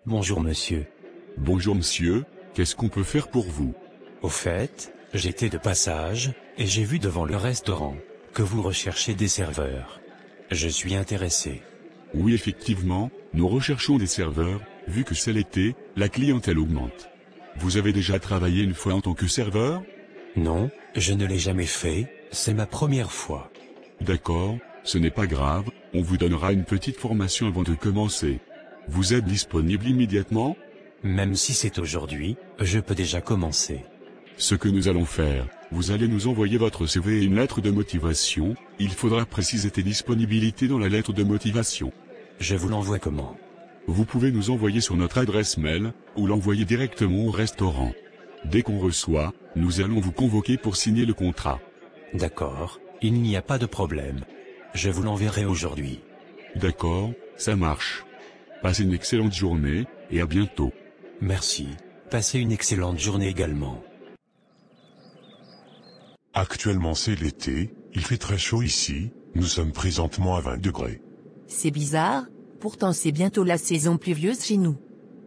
Bonjour monsieur. Bonjour monsieur, qu'est-ce qu'on peut faire pour vous? Au fait, j'étais de passage, et j'ai vu devant le restaurant, que vous recherchez des serveurs. Je suis intéressé. Oui effectivement, nous recherchons des serveurs, vu que c'est l'été, la clientèle augmente. Vous avez déjà travaillé une fois en tant que serveur? Non, je ne l'ai jamais fait, c'est ma première fois. D'accord, ce n'est pas grave, on vous donnera une petite formation avant de commencer. Vous êtes disponible immédiatement? Même si c'est aujourd'hui, je peux déjà commencer. Ce que nous allons faire, vous allez nous envoyer votre CV et une lettre de motivation, il faudra préciser tes disponibilités dans la lettre de motivation. Je vous l'envoie comment? Vous pouvez nous envoyer sur notre adresse mail, ou l'envoyer directement au restaurant. Dès qu'on reçoit, nous allons vous convoquer pour signer le contrat. D'accord, il n'y a pas de problème. Je vous l'enverrai aujourd'hui. D'accord, ça marche. Passez une excellente journée, et à bientôt. Merci, passez une excellente journée également. Actuellement c'est l'été, il fait très chaud ici, nous sommes présentement à 20 degrés. C'est bizarre, pourtant c'est bientôt la saison pluvieuse chez nous.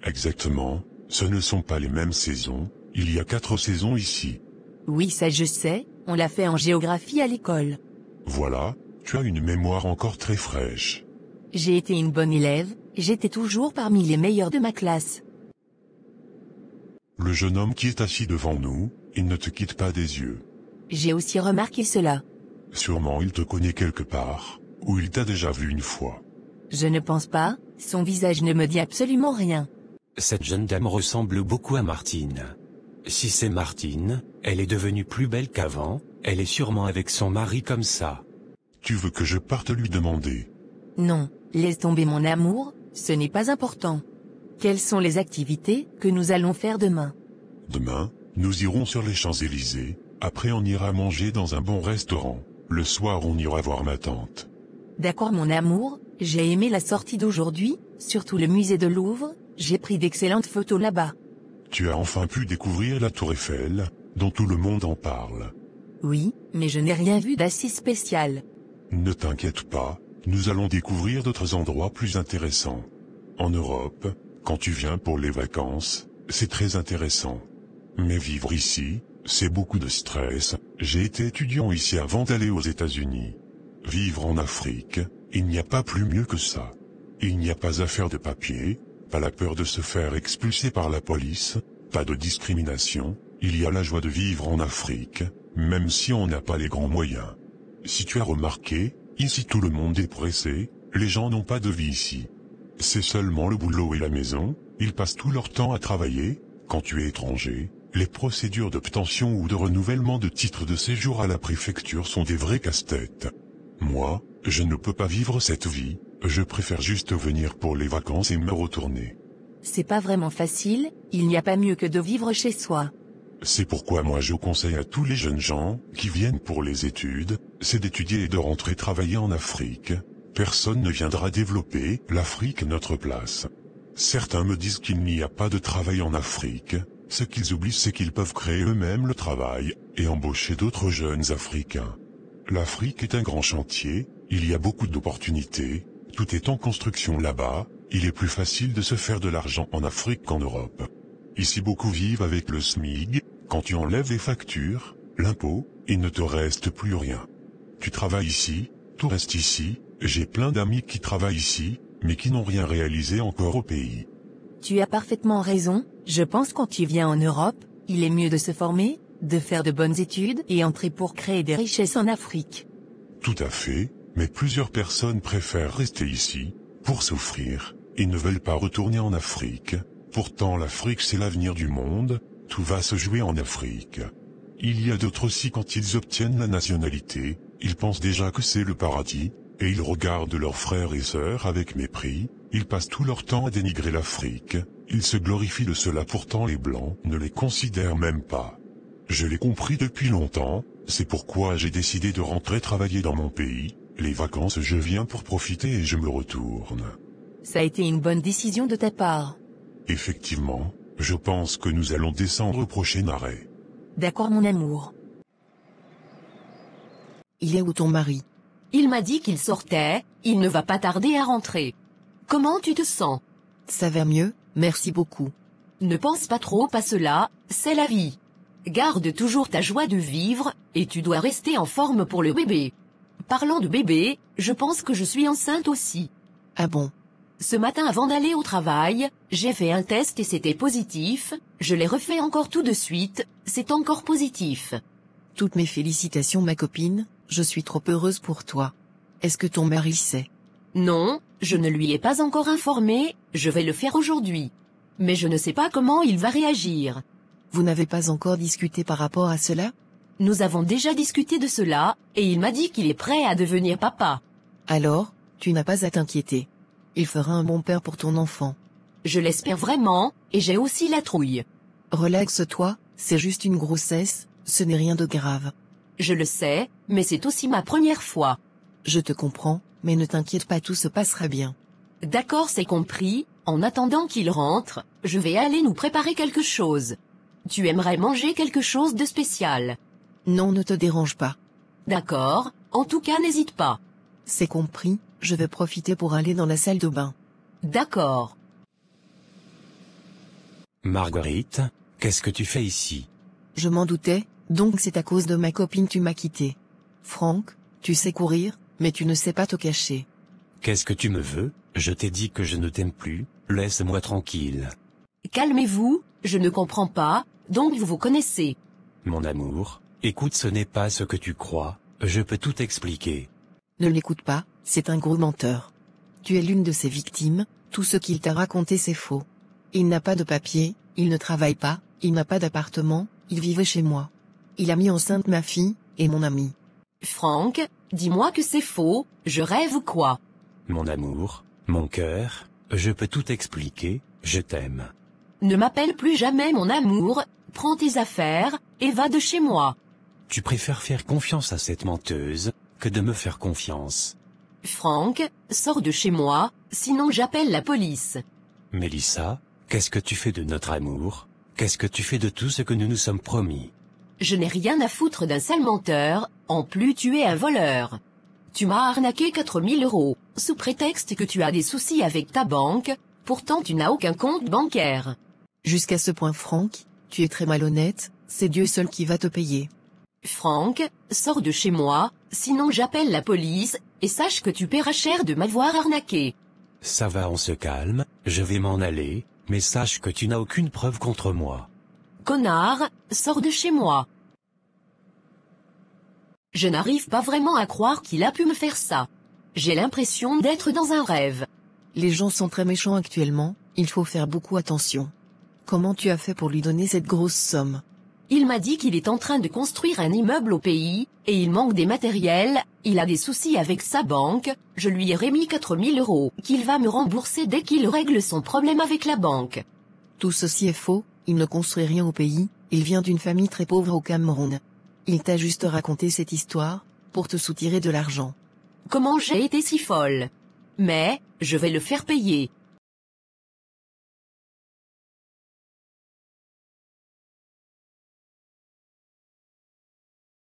Exactement, ce ne sont pas les mêmes saisons, il y a 4 saisons ici. Oui, ça je sais, on l'a fait en géographie à l'école. Voilà, tu as une mémoire encore très fraîche. J'ai été une bonne élève, j'étais toujours parmi les meilleurs de ma classe. Le jeune homme qui est assis devant nous, il ne te quitte pas des yeux. J'ai aussi remarqué cela. Sûrement il te connaît quelque part, ou il t'a déjà vu une fois. Je ne pense pas, son visage ne me dit absolument rien. Cette jeune dame ressemble beaucoup à Martine. Si c'est Martine, elle est devenue plus belle qu'avant, elle est sûrement avec son mari comme ça. Tu veux que je parte lui demander? Non, laisse tomber mon amour, ce n'est pas important. Quelles sont les activités que nous allons faire demain? Demain, nous irons sur les Champs-Élysées, après on ira manger dans un bon restaurant. Le soir on ira voir ma tante. D'accord mon amour, j'ai aimé la sortie d'aujourd'hui, surtout le musée de Louvre, j'ai pris d'excellentes photos là-bas. Tu as enfin pu découvrir la Tour Eiffel, dont tout le monde en parle. Oui, mais je n'ai rien vu d'assez spécial. Ne t'inquiète pas, nous allons découvrir d'autres endroits plus intéressants. En Europe, quand tu viens pour les vacances, c'est très intéressant. Mais vivre ici, c'est beaucoup de stress. J'ai été étudiant ici avant d'aller aux États-Unis. Vivre en Afrique, il n'y a pas plus mieux que ça. Il n'y a pas à faire de papier, pas la peur de se faire expulser par la police, pas de discrimination. Il y a la joie de vivre en Afrique, même si on n'a pas les grands moyens. Si tu as remarqué, ici tout le monde est pressé, les gens n'ont pas de vie ici. C'est seulement le boulot et la maison, ils passent tout leur temps à travailler. Quand tu es étranger, les procédures d'obtention ou de renouvellement de titre de séjour à la préfecture sont des vrais casse-têtes. Moi, je ne peux pas vivre cette vie, je préfère juste venir pour les vacances et me retourner. C'est pas vraiment facile, il n'y a pas mieux que de vivre chez soi. C'est pourquoi moi je conseille à tous les jeunes gens qui viennent pour les études, c'est d'étudier et de rentrer travailler en Afrique. Personne ne viendra développer l'Afrique à notre place. Certains me disent qu'il n'y a pas de travail en Afrique. Ce qu'ils oublient c'est qu'ils peuvent créer eux-mêmes le travail, et embaucher d'autres jeunes Africains. L'Afrique est un grand chantier, il y a beaucoup d'opportunités, tout est en construction là-bas, il est plus facile de se faire de l'argent en Afrique qu'en Europe. Ici beaucoup vivent avec le SMIG, quand tu enlèves les factures, l'impôt, il ne te reste plus rien. Tu travailles ici, tout reste ici, j'ai plein d'amis qui travaillent ici, mais qui n'ont rien réalisé encore au pays. Tu as parfaitement raison, je pense quand tu viens en Europe, il est mieux de se former, de faire de bonnes études et entrer pour créer des richesses en Afrique. Tout à fait, mais plusieurs personnes préfèrent rester ici, pour souffrir, et ne veulent pas retourner en Afrique. Pourtant l'Afrique c'est l'avenir du monde, tout va se jouer en Afrique. Il y a d'autres aussi quand ils obtiennent la nationalité, ils pensent déjà que c'est le paradis, et ils regardent leurs frères et sœurs avec mépris, ils passent tout leur temps à dénigrer l'Afrique, ils se glorifient de cela pourtant les Blancs ne les considèrent même pas. Je l'ai compris depuis longtemps, c'est pourquoi j'ai décidé de rentrer travailler dans mon pays, les vacances je viens pour profiter et je me retourne. Ça a été une bonne décision de ta part. Effectivement, je pense que nous allons descendre au prochain arrêt. D'accord mon amour. Il est où ton mari? Il m'a dit qu'il sortait, il ne va pas tarder à rentrer. Comment tu te sens? Ça va mieux, Merci beaucoup. Ne pense pas trop à cela, c'est la vie. Garde toujours ta joie de vivre, et tu dois rester en forme pour le bébé. Parlant de bébé, je pense que je suis enceinte aussi. Ah bon? Ce matin avant d'aller au travail, j'ai fait un test et c'était positif, je l'ai refait encore tout de suite, c'est encore positif. Toutes mes félicitations ma copine, je suis trop heureuse pour toi. Est-ce que ton mari sait? Non, je ne lui ai pas encore informé, je vais le faire aujourd'hui. Mais je ne sais pas comment il va réagir. Vous n'avez pas encore discuté par rapport à cela? Nous avons déjà discuté de cela, et il m'a dit qu'il est prêt à devenir papa. Alors, tu n'as pas à t'inquiéter. Il fera un bon père pour ton enfant. Je l'espère vraiment, et j'ai aussi la trouille. Relaxe-toi, c'est juste une grossesse, ce n'est rien de grave. Je le sais, mais c'est aussi ma première fois. Je te comprends, mais ne t'inquiète pas, tout se passera bien. D'accord, c'est compris, en attendant qu'il rentre, je vais aller nous préparer quelque chose. Tu aimerais manger quelque chose de spécial? Non, ne te dérange pas. D'accord, en tout cas n'hésite pas. C'est compris, je vais profiter pour aller dans la salle de bain. D'accord. Marguerite, qu'est-ce que tu fais ici? Je m'en doutais, donc c'est à cause de ma copine tu m'as quitté. Franck, tu sais courir, mais tu ne sais pas te cacher. Qu'est-ce que tu me veux? Je t'ai dit que je ne t'aime plus, laisse-moi tranquille. Calmez-vous, je ne comprends pas, donc vous vous connaissez. Mon amour, écoute, ce n'est pas ce que tu crois, je peux tout expliquer. Ne l'écoute pas, c'est un gros menteur. Tu es l'une de ses victimes, tout ce qu'il t'a raconté c'est faux. Il n'a pas de papier, il ne travaille pas, il n'a pas d'appartement, il vivait chez moi. Il a mis enceinte ma fille, et mon ami. Franck, dis-moi que c'est faux, je rêve ou quoi? Mon amour, mon cœur, je peux tout expliquer, je t'aime. Ne m'appelle plus jamais mon amour, prends tes affaires, et va de chez moi. Tu préfères faire confiance à cette menteuse, que de me faire confiance. Franck, sors de chez moi, sinon j'appelle la police. Mélissa, qu'est-ce que tu fais de notre amour? Qu'est-ce que tu fais de tout ce que nous nous sommes promis? Je n'ai rien à foutre d'un sale menteur, en plus tu es un voleur. Tu m'as arnaqué 4 000 €, sous prétexte que tu as des soucis avec ta banque, pourtant tu n'as aucun compte bancaire. Jusqu'à ce point Franck, tu es très malhonnête, c'est Dieu seul qui va te payer. Franck, sors de chez moi, sinon j'appelle la police, et sache que tu paieras cher de m'avoir arnaqué. Ça va, on se calme, je vais m'en aller, mais sache que tu n'as aucune preuve contre moi. Connard, sors de chez moi. Je n'arrive pas vraiment à croire qu'il a pu me faire ça. J'ai l'impression d'être dans un rêve. Les gens sont très méchants actuellement, il faut faire beaucoup attention. Comment tu as fait pour lui donner cette grosse somme? Il m'a dit qu'il est en train de construire un immeuble au pays, et il manque des matériels, il a des soucis avec sa banque, je lui ai remis 4 000 €, qu'il va me rembourser dès qu'il règle son problème avec la banque. Tout ceci est faux, il ne construit rien au pays, il vient d'une famille très pauvre au Cameroun. Il t'a juste raconté cette histoire, pour te soutirer de l'argent. Comment j'ai été si folle? Mais, je vais le faire payer.